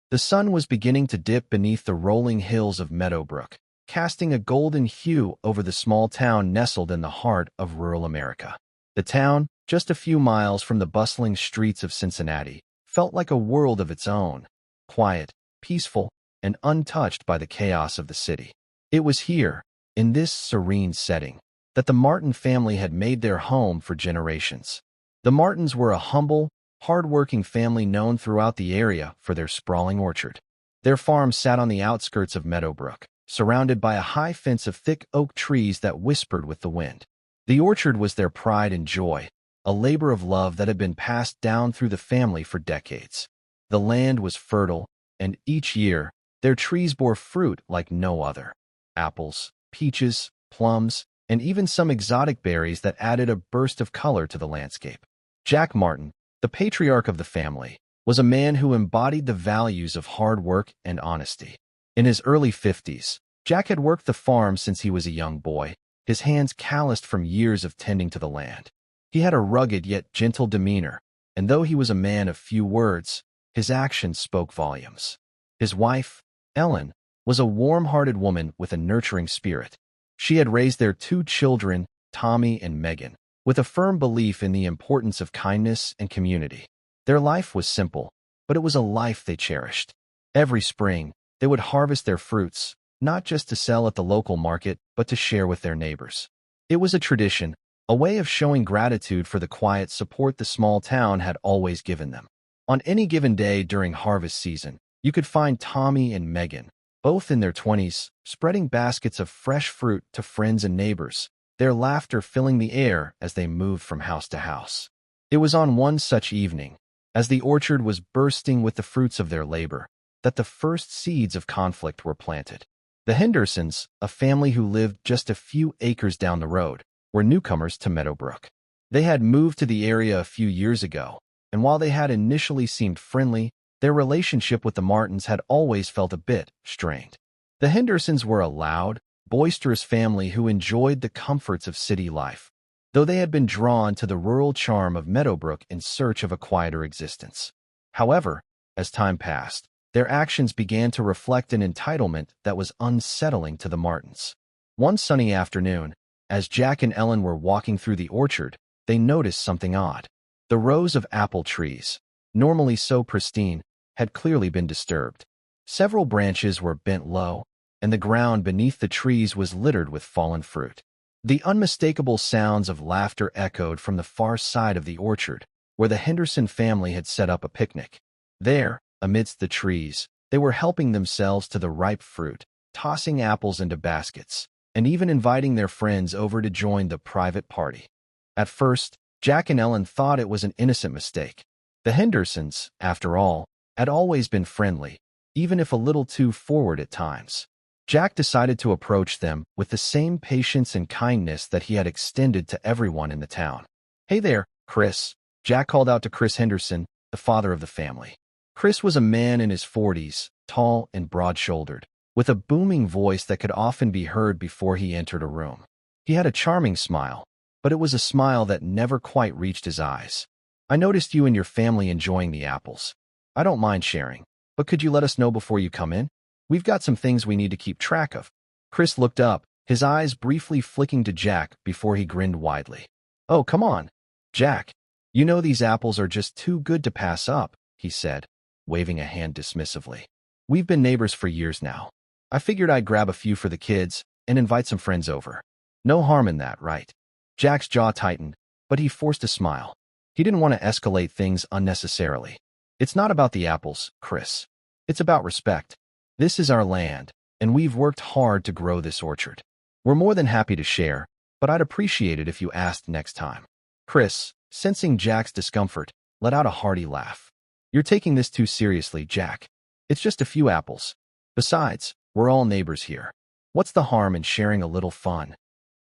The sun was beginning to dip beneath the rolling hills of Meadowbrook, casting a golden hue over the small town nestled in the heart of rural America. The town, just a few miles from the bustling streets of Cincinnati, felt like a world of its own, quiet, peaceful, and untouched by the chaos of the city. It was here, in this serene setting, that the Martin family had made their home for generations. The Martins were a humble, hard-working family known throughout the area for their sprawling orchard. Their farm sat on the outskirts of Meadowbrook, surrounded by a high fence of thick oak trees that whispered with the wind. The orchard was their pride and joy, a labor of love that had been passed down through the family for decades. The land was fertile, and each year, their trees bore fruit like no other. Apples, peaches, plums, and even some exotic berries that added a burst of color to the landscape. Jack Martin, the patriarch of the family, was a man who embodied the values of hard work and honesty. In his early 50s, Jack had worked the farm since he was a young boy, his hands calloused from years of tending to the land. He had a rugged yet gentle demeanor, and though he was a man of few words, his actions spoke volumes. His wife, Ellen, was a warm-hearted woman with a nurturing spirit. She had raised their two children, Tommy and Megan, with a firm belief in the importance of kindness and community. Their life was simple, but it was a life they cherished. Every spring, they would harvest their fruits, not just to sell at the local market, but to share with their neighbors. It was a tradition, a way of showing gratitude for the quiet support the small town had always given them. On any given day during harvest season, you could find Tommy and Megan, both in their 20s, spreading baskets of fresh fruit to friends and neighbors, their laughter filling the air as they moved from house to house. It was on one such evening, as the orchard was bursting with the fruits of their labor, that the first seeds of conflict were planted. The Hendersons, a family who lived just a few acres down the road, were newcomers to Meadowbrook. They had moved to the area a few years ago, and while they had initially seemed friendly, their relationship with the Martins had always felt a bit strained. The Hendersons were a loud, boisterous family who enjoyed the comforts of city life, though they had been drawn to the rural charm of Meadowbrook in search of a quieter existence. However, as time passed, their actions began to reflect an entitlement that was unsettling to the Martins. One sunny afternoon, as Jack and Ellen were walking through the orchard, they noticed something odd. The rows of apple trees, normally so pristine, had clearly been disturbed. Several branches were bent low, and the ground beneath the trees was littered with fallen fruit. The unmistakable sounds of laughter echoed from the far side of the orchard, where the Henderson family had set up a picnic. There, amidst the trees, they were helping themselves to the ripe fruit, tossing apples into baskets, and even inviting their friends over to join the private party. At first, Jack and Ellen thought it was an innocent mistake. The Hendersons, after all, had always been friendly, even if a little too forward at times. Jack decided to approach them with the same patience and kindness that he had extended to everyone in the town. "Hey there, Chris," Jack called out to Chris Henderson, the father of the family. Chris was a man in his 40s, tall and broad-shouldered, with a booming voice that could often be heard before he entered a room. He had a charming smile, but it was a smile that never quite reached his eyes. "I noticed you and your family enjoying the apples. I don't mind sharing, but could you let us know before you come in? We've got some things we need to keep track of." Chris looked up, his eyes briefly flicking to Jack before he grinned widely. "Oh, come on, Jack. You know these apples are just too good to pass up," he said, waving a hand dismissively. "We've been neighbors for years now. I figured I'd grab a few for the kids and invite some friends over. No harm in that, right?" Jack's jaw tightened, but he forced a smile. He didn't want to escalate things unnecessarily. "It's not about the apples, Chris. It's about respect. This is our land, and we've worked hard to grow this orchard. We're more than happy to share, but I'd appreciate it if you asked next time." Chris, sensing Jack's discomfort, let out a hearty laugh. "You're taking this too seriously, Jack. It's just a few apples. Besides, we're all neighbors here. What's the harm in sharing a little fun?"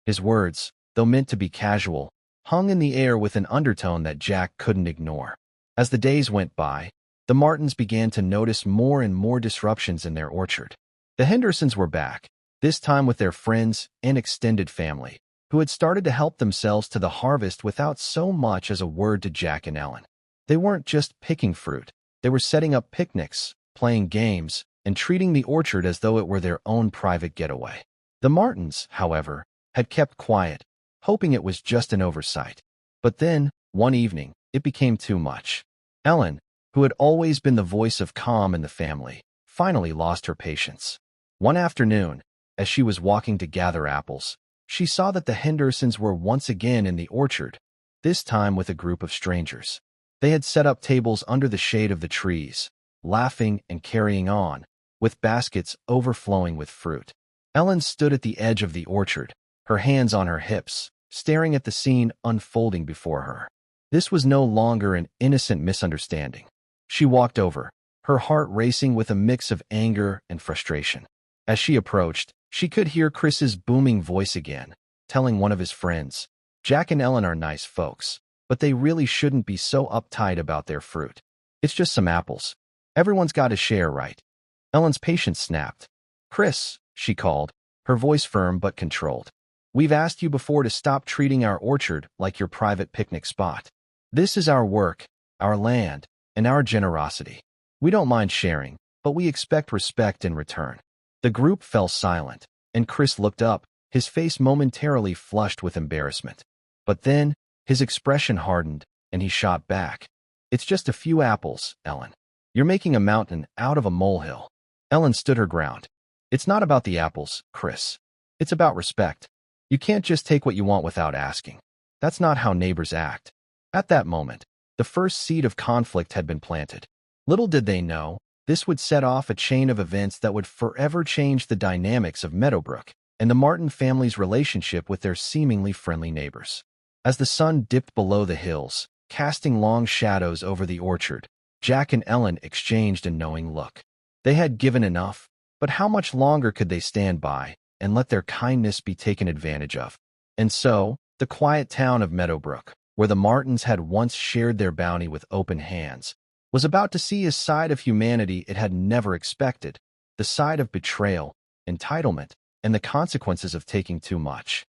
His words, though meant to be casual, hung in the air with an undertone that Jack couldn't ignore. As the days went by, the Martins began to notice more and more disruptions in their orchard. The Hendersons were back, this time with their friends and extended family, who had started to help themselves to the harvest without so much as a word to Jack and Ellen. They weren't just picking fruit, they were setting up picnics, playing games, and treating the orchard as though it were their own private getaway. The Martins, however, had kept quiet, hoping it was just an oversight. But then, one evening, it became too much. Ellen, who had always been the voice of calm in the family, finally lost her patience. One afternoon, as she was walking to gather apples, she saw that the Hendersons were once again in the orchard, this time with a group of strangers. They had set up tables under the shade of the trees, laughing and carrying on, with baskets overflowing with fruit. Ellen stood at the edge of the orchard, her hands on her hips, staring at the scene unfolding before her. This was no longer an innocent misunderstanding. She walked over, her heart racing with a mix of anger and frustration. As she approached, she could hear Chris's booming voice again, telling one of his friends, "Jack and Ellen are nice folks, but they really shouldn't be so uptight about their fruit. It's just some apples. Everyone's got to share, right?" Ellen's patience snapped. "Chris," she called, her voice firm but controlled. "We've asked you before to stop treating our orchard like your private picnic spot. This is our work, our land, and our generosity. We don't mind sharing, but we expect respect in return." The group fell silent, and Chris looked up, his face momentarily flushed with embarrassment. But then, his expression hardened, and he shot back. "It's just a few apples, Ellen. You're making a mountain out of a molehill." Ellen stood her ground. "It's not about the apples, Chris. It's about respect. You can't just take what you want without asking. That's not how neighbors act." At that moment, the first seed of conflict had been planted. Little did they know, this would set off a chain of events that would forever change the dynamics of Meadowbrook and the Martin family's relationship with their seemingly friendly neighbors. As the sun dipped below the hills, casting long shadows over the orchard, Jack and Ellen exchanged a knowing look. They had given enough, but how much longer could they stand by and let their kindness be taken advantage of? And so, the quiet town of Meadowbrook, where the Martins had once shared their bounty with open hands, was about to see a side of humanity it had never expected, the side of betrayal, entitlement, and the consequences of taking too much.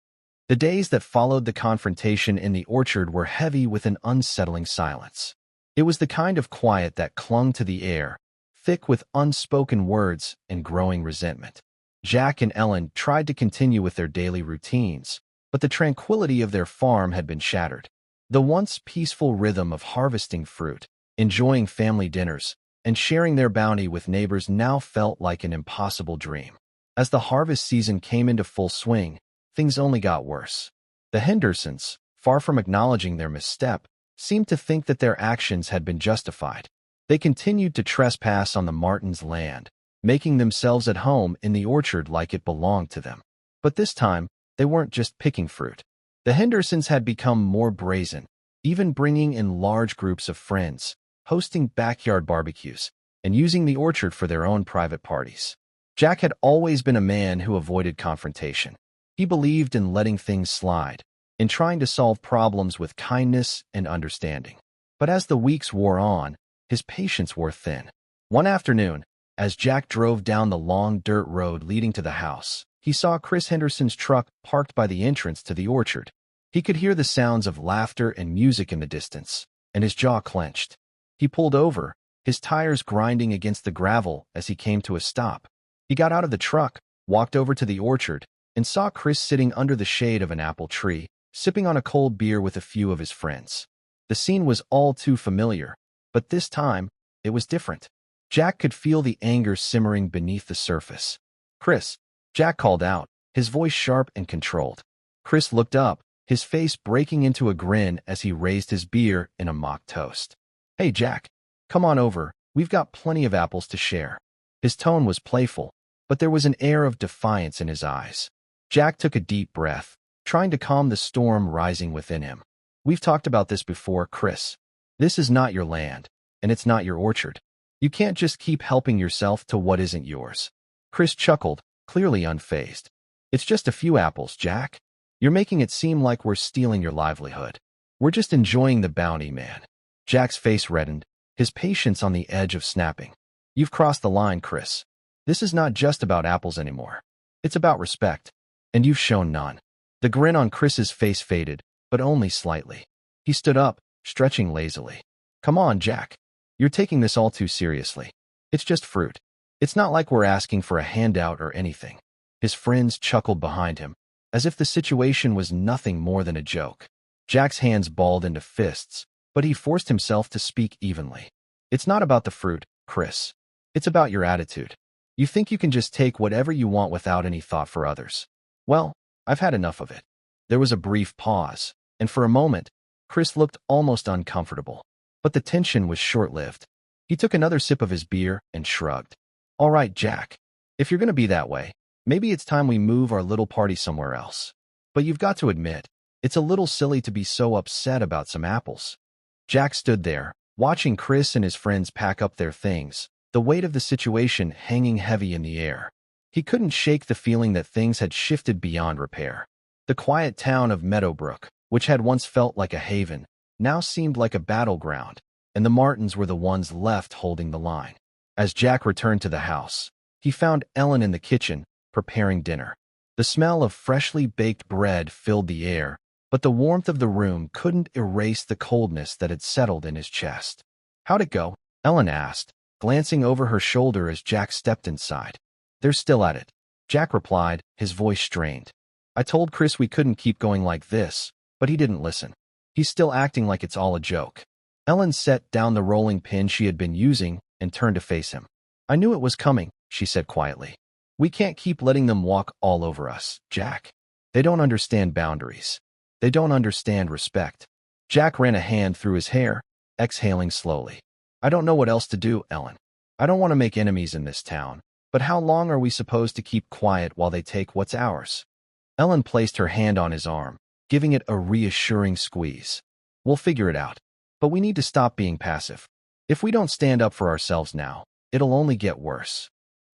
The days that followed the confrontation in the orchard were heavy with an unsettling silence. It was the kind of quiet that clung to the air, thick with unspoken words and growing resentment. Jack and Ellen tried to continue with their daily routines, but the tranquility of their farm had been shattered. The once peaceful rhythm of harvesting fruit, enjoying family dinners, and sharing their bounty with neighbors now felt like an impossible dream. As the harvest season came into full swing, things only got worse. The Hendersons, far from acknowledging their misstep, seemed to think that their actions had been justified. They continued to trespass on the Martins' land, making themselves at home in the orchard like it belonged to them. But this time, they weren't just picking fruit. The Hendersons had become more brazen, even bringing in large groups of friends, hosting backyard barbecues, and using the orchard for their own private parties. Jack had always been a man who avoided confrontation. He believed in letting things slide, in trying to solve problems with kindness and understanding. But as the weeks wore on, his patience wore thin. One afternoon, as Jack drove down the long dirt road leading to the house, he saw Chris Henderson's truck parked by the entrance to the orchard. He could hear the sounds of laughter and music in the distance, and his jaw clenched. He pulled over, his tires grinding against the gravel as he came to a stop. He got out of the truck, walked over to the orchard, and saw Chris sitting under the shade of an apple tree, sipping on a cold beer with a few of his friends. The scene was all too familiar, but this time, it was different. Jack could feel the anger simmering beneath the surface. "Chris," Jack called out, his voice sharp and controlled. Chris looked up, his face breaking into a grin as he raised his beer in a mock toast. "Hey, Jack, come on over, we've got plenty of apples to share." His tone was playful, but there was an air of defiance in his eyes. Jack took a deep breath, trying to calm the storm rising within him. "We've talked about this before, Chris. This is not your land, and it's not your orchard. You can't just keep helping yourself to what isn't yours." Chris chuckled, clearly unfazed. "It's just a few apples, Jack. You're making it seem like we're stealing your livelihood. We're just enjoying the bounty, man." Jack's face reddened, his patience on the edge of snapping. "You've crossed the line, Chris. This is not just about apples anymore. It's about respect, and you've shown none." The grin on Chris's face faded, but only slightly. He stood up, stretching lazily. "Come on, Jack. You're taking this all too seriously. It's just fruit. It's not like we're asking for a handout or anything." His friends chuckled behind him, as if the situation was nothing more than a joke. Jack's hands balled into fists, but he forced himself to speak evenly. "It's not about the fruit, Chris. It's about your attitude. You think you can just take whatever you want without any thought for others. Well, I've had enough of it." There was a brief pause, and for a moment, Chris looked almost uncomfortable. But the tension was short-lived. He took another sip of his beer and shrugged. "All right, Jack. If you're going to be that way, maybe it's time we move our little party somewhere else. But you've got to admit, it's a little silly to be so upset about some apples." Jack stood there, watching Chris and his friends pack up their things, the weight of the situation hanging heavy in the air. He couldn't shake the feeling that things had shifted beyond repair. The quiet town of Meadowbrook, which had once felt like a haven, now seemed like a battleground, and the Martins were the ones left holding the line. As Jack returned to the house, he found Ellen in the kitchen, preparing dinner. The smell of freshly baked bread filled the air, but the warmth of the room couldn't erase the coldness that had settled in his chest. "How'd it go?" Ellen asked, glancing over her shoulder as Jack stepped inside. "They're still at it," Jack replied, his voice strained. "I told Chris we couldn't keep going like this, but he didn't listen. He's still acting like it's all a joke." Ellen set down the rolling pin she had been using and turned to face him. "I knew it was coming," she said quietly. "We can't keep letting them walk all over us, Jack. They don't understand boundaries. They don't understand respect." Jack ran a hand through his hair, exhaling slowly. "I don't know what else to do, Ellen. I don't want to make enemies in this town, but how long are we supposed to keep quiet while they take what's ours?" Ellen placed her hand on his arm, giving it a reassuring squeeze. "We'll figure it out. But we need to stop being passive. If we don't stand up for ourselves now, it'll only get worse."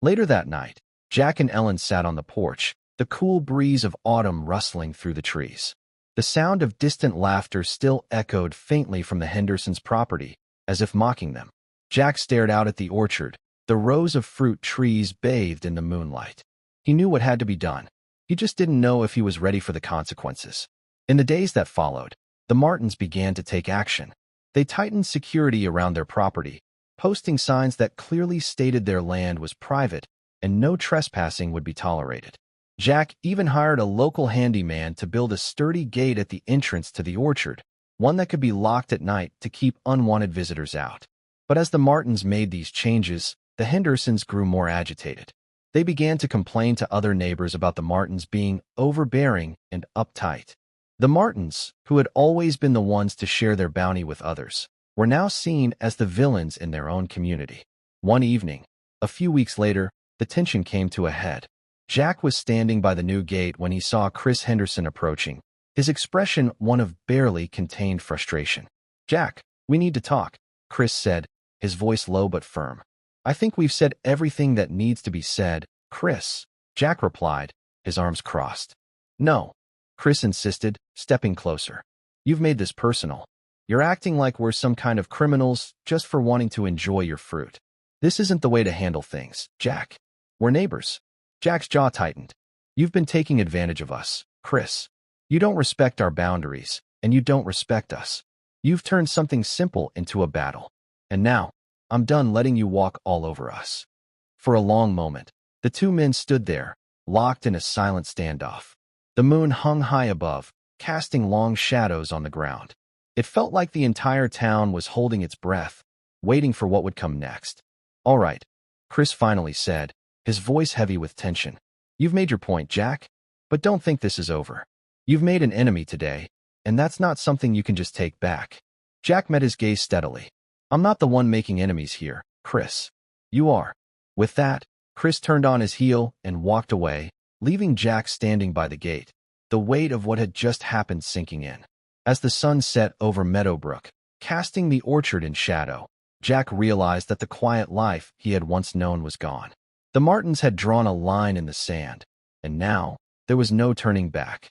Later that night, Jack and Ellen sat on the porch, the cool breeze of autumn rustling through the trees. The sound of distant laughter still echoed faintly from the Hendersons' property, as if mocking them. Jack stared out at the orchard, the rows of fruit trees bathed in the moonlight. He knew what had to be done. He just didn't know if he was ready for the consequences. In the days that followed, the Martins began to take action. They tightened security around their property, posting signs that clearly stated their land was private and no trespassing would be tolerated. Jack even hired a local handyman to build a sturdy gate at the entrance to the orchard, one that could be locked at night to keep unwanted visitors out. But as the Martins made these changes, the Hendersons grew more agitated. They began to complain to other neighbors about the Martins being overbearing and uptight. The Martins, who had always been the ones to share their bounty with others, were now seen as the villains in their own community. One evening, a few weeks later, the tension came to a head. Jack was standing by the new gate when he saw Chris Henderson approaching, his expression one of barely contained frustration. "Jack, we need to talk," Chris said, his voice low but firm. "I think we've said everything that needs to be said, Chris," Jack replied, his arms crossed. "No," Chris insisted, stepping closer. "You've made this personal. You're acting like we're some kind of criminals just for wanting to enjoy your fruit. This isn't the way to handle things, Jack. We're neighbors." Jack's jaw tightened. "You've been taking advantage of us, Chris. You don't respect our boundaries, and you don't respect us. You've turned something simple into a battle. And now, I'm done letting you walk all over us." For a long moment, the two men stood there, locked in a silent standoff. The moon hung high above, casting long shadows on the ground. It felt like the entire town was holding its breath, waiting for what would come next. "All right," Chris finally said, his voice heavy with tension. "You've made your point, Jack, but don't think this is over. You've made an enemy today, and that's not something you can just take back." Jack met his gaze steadily. "I'm not the one making enemies here, Chris. You are." With that, Chris turned on his heel and walked away, leaving Jack standing by the gate, the weight of what had just happened sinking in. As the sun set over Meadowbrook, casting the orchard in shadow, Jack realized that the quiet life he had once known was gone. The Martins had drawn a line in the sand, and now there was no turning back.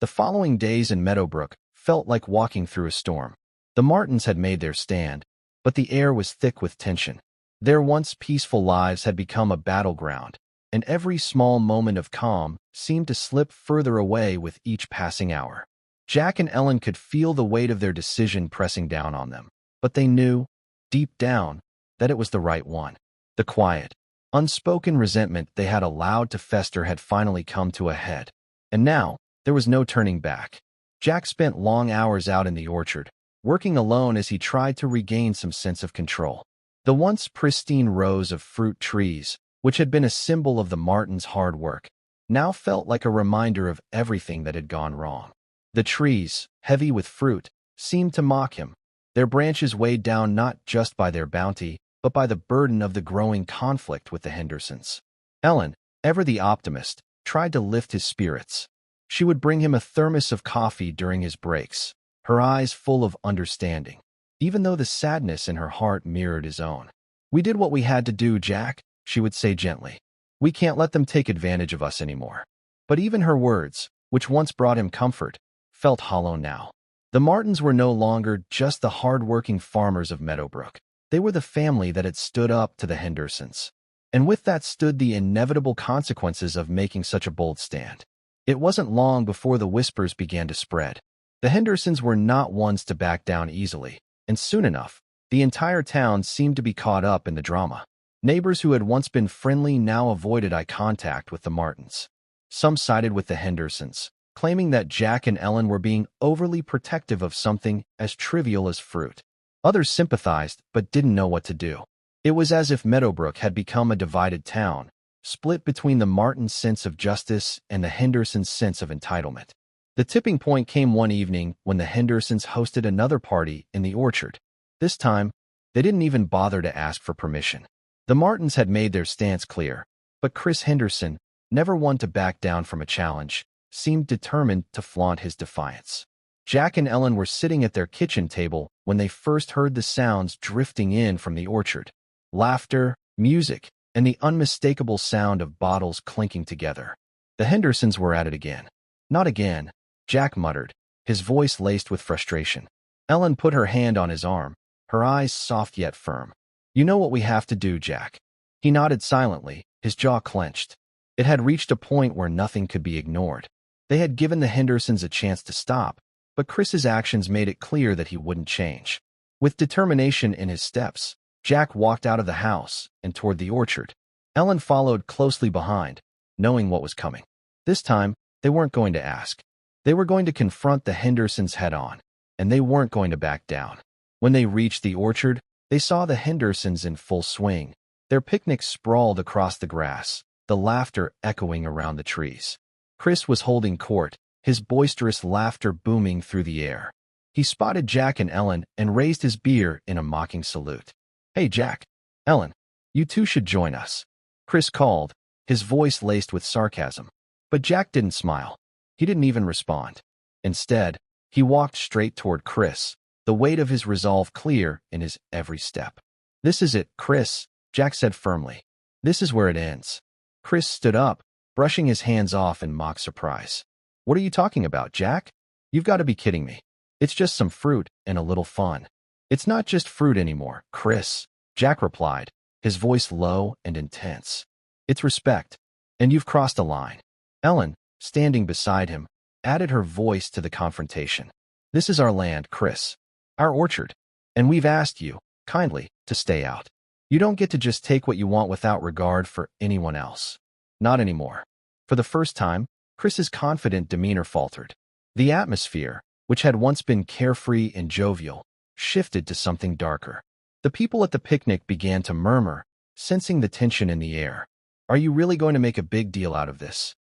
The following days in Meadowbrook felt like walking through a storm. The Martins had made their stand, but the air was thick with tension. Their once peaceful lives had become a battleground, and every small moment of calm seemed to slip further away with each passing hour. Jack and Ellen could feel the weight of their decision pressing down on them, but they knew, deep down, that it was the right one. The quiet, unspoken resentment they had allowed to fester had finally come to a head. And now, there was no turning back. Jack spent long hours out in the orchard, working alone as he tried to regain some sense of control. The once pristine rows of fruit trees, which had been a symbol of the Martins' hard work, now felt like a reminder of everything that had gone wrong. The trees, heavy with fruit, seemed to mock him, their branches weighed down not just by their bounty, but by the burden of the growing conflict with the Hendersons. Ellen, ever the optimist, tried to lift his spirits. She would bring him a thermos of coffee during his breaks, her eyes full of understanding, even though the sadness in her heart mirrored his own. "We did what we had to do, Jack," she would say gently. "We can't let them take advantage of us anymore." But even her words, which once brought him comfort, felt hollow now. The Martins were no longer just the hard-working farmers of Meadowbrook. They were the family that had stood up to the Hendersons. And with that stood the inevitable consequences of making such a bold stand. It wasn't long before the whispers began to spread. The Hendersons were not ones to back down easily, and soon enough, the entire town seemed to be caught up in the drama. Neighbors who had once been friendly now avoided eye contact with the Martins. Some sided with the Hendersons, claiming that Jack and Ellen were being overly protective of something as trivial as fruit. Others sympathized but didn't know what to do. It was as if Meadowbrook had become a divided town, split between the Martins' sense of justice and the Hendersons' sense of entitlement. The tipping point came one evening when the Hendersons hosted another party in the orchard. This time, they didn't even bother to ask for permission. The Martins had made their stance clear, but Chris Henderson, never one to back down from a challenge, seemed determined to flaunt his defiance. Jack and Ellen were sitting at their kitchen table when they first heard the sounds drifting in from the orchard. Laughter, music, and the unmistakable sound of bottles clinking together. The Hendersons were at it again. "Not again," Jack muttered, his voice laced with frustration. Ellen put her hand on his arm, her eyes soft yet firm. "You know what we have to do, Jack." He nodded silently, his jaw clenched. It had reached a point where nothing could be ignored. They had given the Hendersons a chance to stop, but Chris's actions made it clear that he wouldn't change. With determination in his steps, Jack walked out of the house and toward the orchard. Ellen followed closely behind, knowing what was coming. This time, they weren't going to ask. They were going to confront the Hendersons head-on, and they weren't going to back down. When they reached the orchard, they saw the Hendersons in full swing. Their picnic sprawled across the grass, the laughter echoing around the trees. Chris was holding court, his boisterous laughter booming through the air. He spotted Jack and Ellen and raised his beer in a mocking salute. "Hey, Jack, Ellen, you two should join us," Chris called, his voice laced with sarcasm. But Jack didn't smile. He didn't even respond. Instead, he walked straight toward Chris, the weight of his resolve clear in his every step. "This is it, Chris," Jack said firmly. "This is where it ends." Chris stood up, brushing his hands off in mock surprise. "What are you talking about, Jack? You've got to be kidding me. It's just some fruit and a little fun." "It's not just fruit anymore, Chris," Jack replied, his voice low and intense. "It's respect, and you've crossed a line." Ellen, standing beside him, added her voice to the confrontation. "This is our land, Chris. Our orchard. And we've asked you, kindly, to stay out. You don't get to just take what you want without regard for anyone else." "Not anymore." For the first time, Chris's confident demeanor faltered. The atmosphere, which had once been carefree and jovial, shifted to something darker. The people at the picnic began to murmur, sensing the tension in the air. "Are you really going to make a big deal out of this?"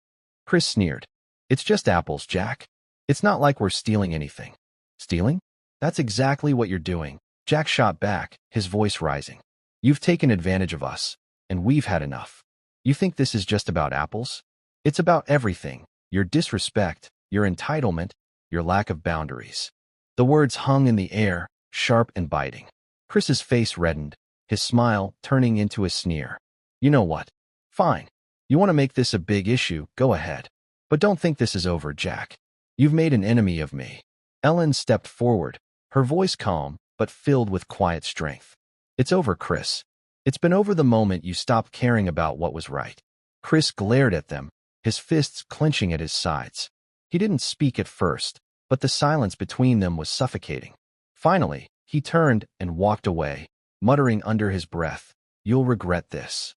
Chris sneered. "It's just apples, Jack. It's not like we're stealing anything." "Stealing? That's exactly what you're doing," Jack shot back, his voice rising. "You've taken advantage of us, and we've had enough. You think this is just about apples? It's about everything, your disrespect, your entitlement, your lack of boundaries." The words hung in the air, sharp and biting. Chris's face reddened, his smile turning into a sneer. "You know what? Fine. You want to make this a big issue, go ahead. But don't think this is over, Jack. You've made an enemy of me." Ellen stepped forward, her voice calm but filled with quiet strength. "It's over, Chris. It's been over the moment you stopped caring about what was right." Chris glared at them, his fists clenching at his sides. He didn't speak at first, but the silence between them was suffocating. Finally, he turned and walked away, muttering under his breath, You'll regret this."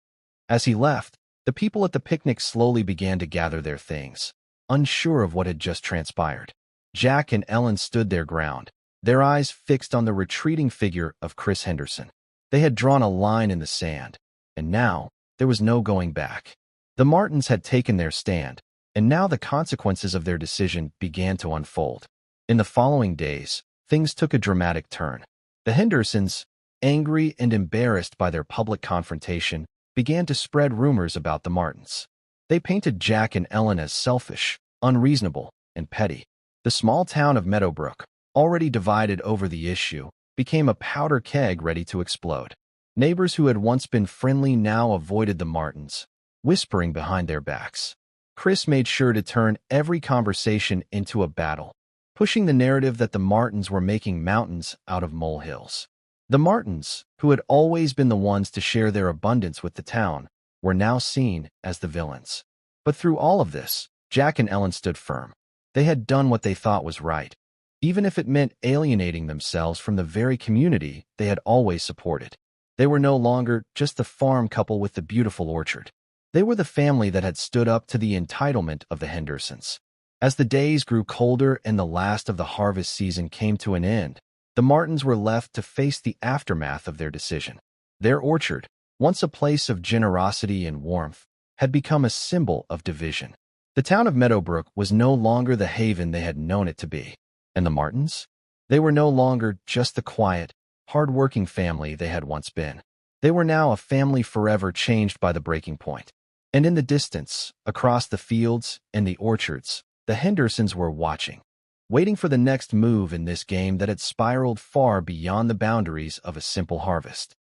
As he left, the people at the picnic slowly began to gather their things, unsure of what had just transpired. Jack and Ellen stood their ground, their eyes fixed on the retreating figure of Chris Henderson. They had drawn a line in the sand, and now there was no going back. The Martins had taken their stand, and now the consequences of their decision began to unfold. In the following days, things took a dramatic turn. The Hendersons, angry and embarrassed by their public confrontation, began to spread rumors about the Martins. They painted Jack and Ellen as selfish, unreasonable, and petty. The small town of Meadowbrook, already divided over the issue, became a powder keg ready to explode. Neighbors who had once been friendly now avoided the Martins, whispering behind their backs. Chris made sure to turn every conversation into a battle, pushing the narrative that the Martins were making mountains out of molehills. The Martins, who had always been the ones to share their abundance with the town, were now seen as the villains. But through all of this, Jack and Ellen stood firm. They had done what they thought was right, even if it meant alienating themselves from the very community they had always supported. They were no longer just the farm couple with the beautiful orchard. They were the family that had stood up to the entitlement of the Hendersons. As the days grew colder and the last of the harvest season came to an end, the Martins were left to face the aftermath of their decision. Their orchard, once a place of generosity and warmth, had become a symbol of division. The town of Meadowbrook was no longer the haven they had known it to be. And the Martins? They were no longer just the quiet, hard-working family they had once been. They were now a family forever changed by the breaking point. And in the distance, across the fields and the orchards, the Hendersons were watching, waiting for the next move in this game that had spiraled far beyond the boundaries of a simple harvest.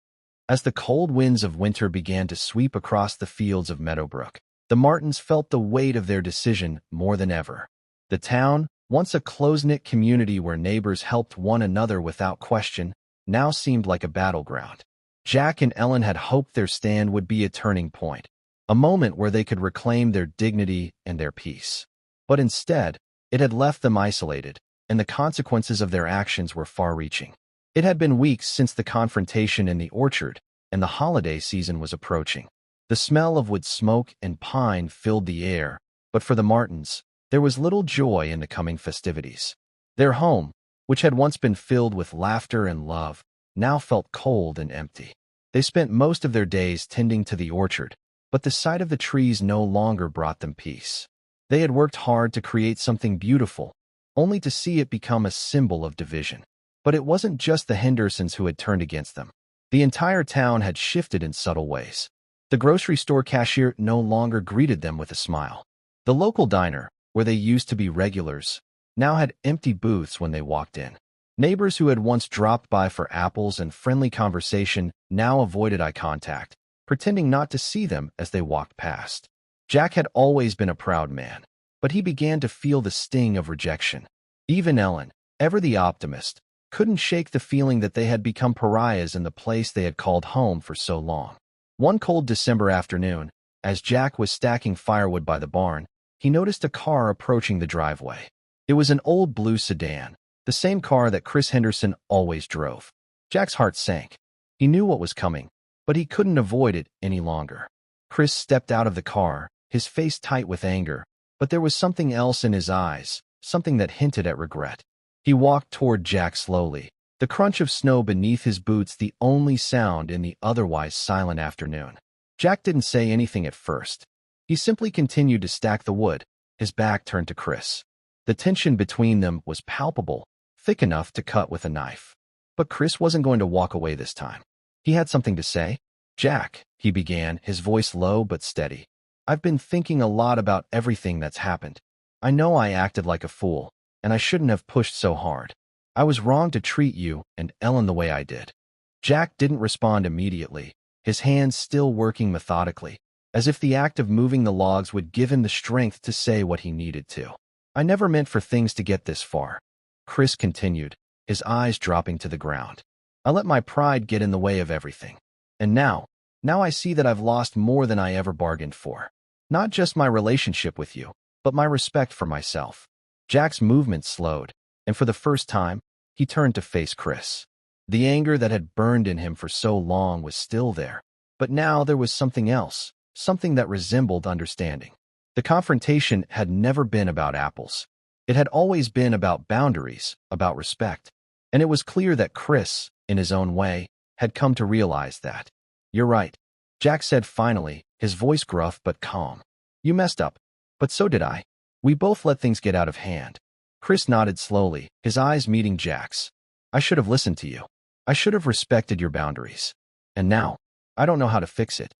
As the cold winds of winter began to sweep across the fields of Meadowbrook, the Martins felt the weight of their decision more than ever. The town, once a close-knit community where neighbors helped one another without question, now seemed like a battleground. Jack and Ellen had hoped their stand would be a turning point, a moment where they could reclaim their dignity and their peace. But instead, it had left them isolated, and the consequences of their actions were far-reaching. It had been weeks since the confrontation in the orchard, and the holiday season was approaching. The smell of wood smoke and pine filled the air, but for the Martins, there was little joy in the coming festivities. Their home, which had once been filled with laughter and love, now felt cold and empty. They spent most of their days tending to the orchard, but the sight of the trees no longer brought them peace. They had worked hard to create something beautiful, only to see it become a symbol of division. But it wasn't just the Hendersons who had turned against them. The entire town had shifted in subtle ways. The grocery store cashier no longer greeted them with a smile. The local diner, where they used to be regulars, now had empty booths when they walked in. Neighbors who had once dropped by for apples and friendly conversation now avoided eye contact, pretending not to see them as they walked past. Jack had always been a proud man, but he began to feel the sting of rejection. Even Ellen, ever the optimist, couldn't shake the feeling that they had become pariahs in the place they had called home for so long. One cold December afternoon, as Jack was stacking firewood by the barn, he noticed a car approaching the driveway. It was an old blue sedan, the same car that Chris Henderson always drove. Jack's heart sank. He knew what was coming, but he couldn't avoid it any longer. Chris stepped out of the car, his face tight with anger, but there was something else in his eyes, something that hinted at regret. He walked toward Jack slowly, the crunch of snow beneath his boots the only sound in the otherwise silent afternoon. Jack didn't say anything at first. He simply continued to stack the wood, his back turned to Chris. The tension between them was palpable, thick enough to cut with a knife. But Chris wasn't going to walk away this time. He had something to say. "Jack," he began, his voice low but steady. "I've been thinking a lot about everything that's happened. I know I acted like a fool, and I shouldn't have pushed so hard. I was wrong to treat you and Ellen the way I did." Jack didn't respond immediately, his hands still working methodically, as if the act of moving the logs would give him the strength to say what he needed to. "I never meant for things to get this far," Chris continued, his eyes dropping to the ground. "I let my pride get in the way of everything. And now I see that I've lost more than I ever bargained for. Not just my relationship with you, but my respect for myself." Jack's movement slowed, and for the first time, he turned to face Chris. The anger that had burned in him for so long was still there, But now there was something else, something that resembled understanding. The confrontation had never been about apples. It had always been about boundaries, about respect. And it was clear that Chris, in his own way, had come to realize that. "You're right," Jack said finally, his voice gruff but calm. "You messed up. But so did I. We both let things get out of hand." Chris nodded slowly, his eyes meeting Jack's. "I should have listened to you. I should have respected your boundaries. And now, I don't know how to fix it."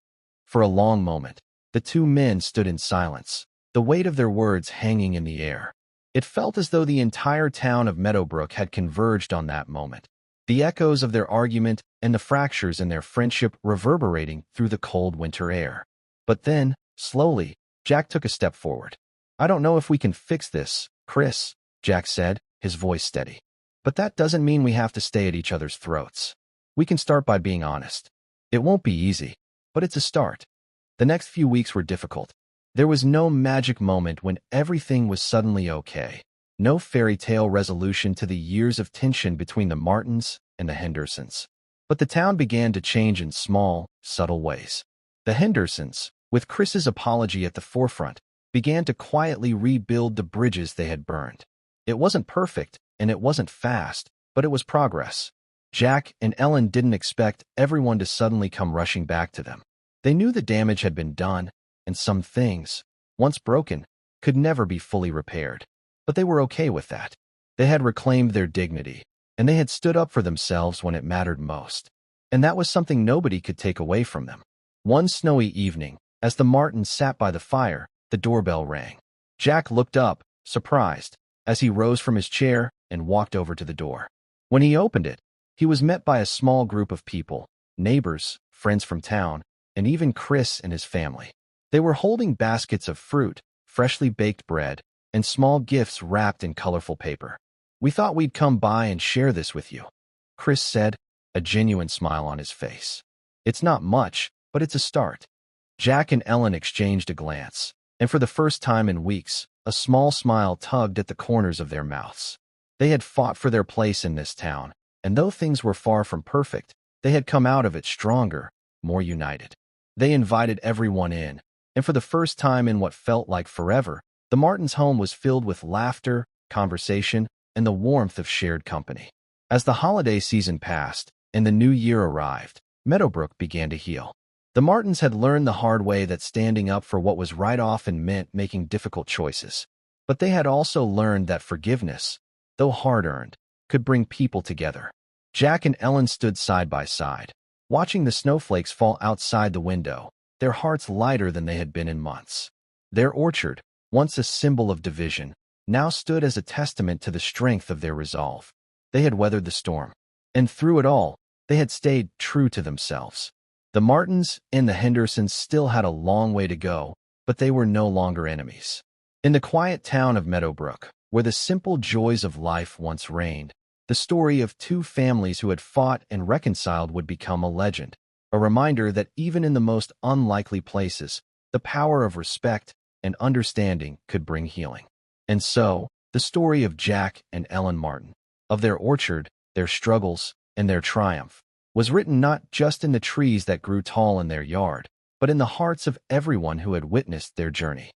For a long moment, the two men stood in silence, the weight of their words hanging in the air. It felt as though the entire town of Meadowbrook had converged on that moment, the echoes of their argument and the fractures in their friendship reverberating through the cold winter air. But then, slowly, Jack took a step forward. "I don't know if we can fix this, Chris," Jack said, his voice steady. "But that doesn't mean we have to stay at each other's throats. We can start by being honest. It won't be easy, but it's a start." The next few weeks were difficult. There was no magic moment when everything was suddenly okay. No fairy tale resolution to the years of tension between the Martins and the Hendersons. But the town began to change in small, subtle ways. The Hendersons, with Chris's apology at the forefront, began to quietly rebuild the bridges they had burned. It wasn't perfect, and it wasn't fast, but it was progress. Jack and Ellen didn't expect everyone to suddenly come rushing back to them. They knew the damage had been done, and some things, once broken, could never be fully repaired. But they were okay with that. They had reclaimed their dignity, and they had stood up for themselves when it mattered most. And that was something nobody could take away from them. One snowy evening, as the Martins sat by the fire, the doorbell rang. Jack looked up, surprised, as he rose from his chair and walked over to the door. When he opened it, he was met by a small group of people, neighbors, friends from town, and even Chris and his family. They were holding baskets of fruit, freshly baked bread, and small gifts wrapped in colorful paper. "We thought we'd come by and share this with you," Chris said, a genuine smile on his face. "It's not much, but it's a start." Jack and Ellen exchanged a glance, and for the first time in weeks, a small smile tugged at the corners of their mouths. They had fought for their place in this town, and though things were far from perfect, they had come out of it stronger, more united. They invited everyone in, and for the first time in what felt like forever, the Martins' home was filled with laughter, conversation, and the warmth of shared company. As the holiday season passed and the new year arrived, Meadowbrook began to heal. The Martins had learned the hard way that standing up for what was right often meant making difficult choices. But they had also learned that forgiveness, though hard-earned, could bring people together. Jack and Ellen stood side by side, watching the snowflakes fall outside the window, their hearts lighter than they had been in months. Their orchard, once a symbol of division, now stood as a testament to the strength of their resolve. They had weathered the storm, and through it all, they had stayed true to themselves. The Martins and the Hendersons still had a long way to go, but they were no longer enemies. In the quiet town of Meadowbrook, where the simple joys of life once reigned, the story of two families who had fought and reconciled would become a legend, a reminder that even in the most unlikely places, the power of respect and understanding could bring healing. And so, the story of Jack and Ellen Martin, of their orchard, their struggles, and their triumph, was written not just in the trees that grew tall in their yard, but in the hearts of everyone who had witnessed their journey.